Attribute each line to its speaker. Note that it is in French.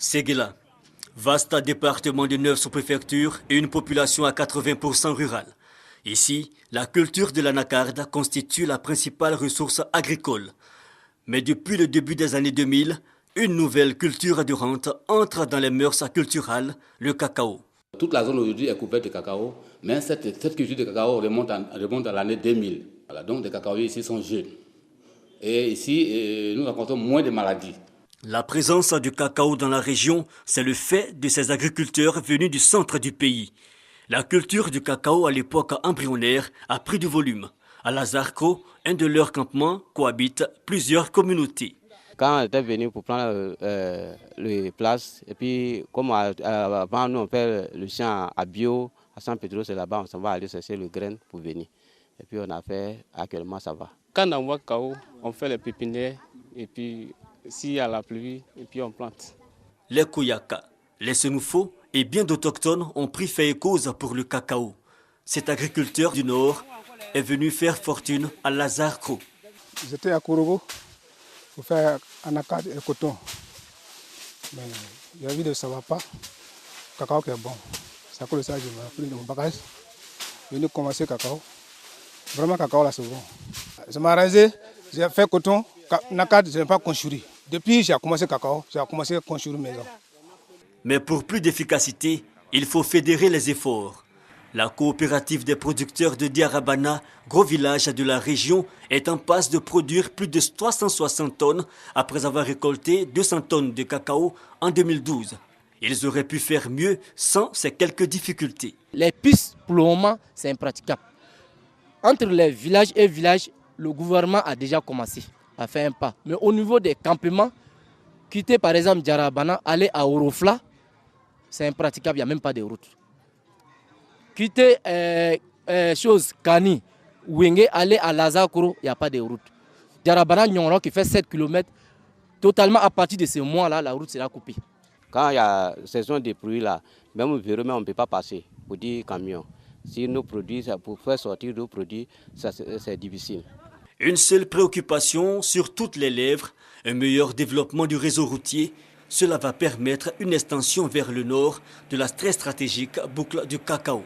Speaker 1: Séguéla, vaste département de 9 sous-préfectures et une population à 80% rurale. Ici, la culture de l'anacarde constitue la principale ressource agricole. Mais depuis le début des années 2000, une nouvelle culture adhérente entre dans les mœurs culturelles, le cacao.
Speaker 2: Toute la zone aujourd'hui est couverte de cacao, mais cette culture de cacao remonte à l'année 2000. Voilà, donc les cacaoyers ici sont jeunes. Et ici, nous rencontrons moins de maladies.
Speaker 1: La présence du cacao dans la région, c'est le fait de ces agriculteurs venus du centre du pays. La culture du cacao à l'époque embryonnaire a pris du volume. À Lazarco, un de leurs campements, cohabitent plusieurs communautés.
Speaker 3: Quand on était venu pour prendre les places, et puis comme avant nous on fait le champ à Bio, à San Pedro, c'est là-bas, on s'en va aller chercher le grain pour venir. Et puis on a fait, actuellement ça va.
Speaker 4: Quand on voit cacao, on fait les pépinières, et puis s'il y a la pluie, et puis on plante.
Speaker 1: Les Kouyaka, les Senoufo et bien d'autochtones ont pris fait et cause pour le cacao. Cet agriculteur du Nord est venu faire fortune à Lazarco.
Speaker 5: J'étais à Kourogo pour faire anacarde et coton. Mais j'ai vu que ça ne va pas. Le cacao qui est bon. C'est à cause de ça que j'ai pris mon bagage. Je viens de commencer le cacao. Vraiment, le cacao là, c'est bon. Je m'ai rasé, j'ai fait coton, anacarde, je n'ai pas construit. Depuis que j'ai commencé le cacao, j'ai commencé à construire une maison.
Speaker 1: Mais pour plus d'efficacité, il faut fédérer les efforts. La coopérative des producteurs de Diarabana, gros village de la région, est en passe de produire plus de 360 tonnes après avoir récolté 200 tonnes de cacao en 2012. Ils auraient pu faire mieux sans ces quelques difficultés.
Speaker 6: Les pistes, pour le moment, c'est impraticable. Entre les villages et villages, le gouvernement a déjà commencé à faire un pas. Mais au niveau des campements, quitter par exemple Diarabana, aller à Orofla, c'est impraticable, il n'y a même pas de route. Quitter Kani, Wenge, aller à Lazarco, il n'y a pas de route. Diarabana Nyonro qui fait 7 km, totalement à partir de ce mois-là, la route sera coupée.
Speaker 3: Quand il y a saison de pluie là, même au bureau, on ne peut pas passer pour 10 camions. Si nos produits, pour faire sortir nos produits, c'est difficile.
Speaker 1: Une seule préoccupation sur toutes les lèvres, un meilleur développement du réseau routier. Cela va permettre une extension vers le nord de la très stratégique boucle du cacao.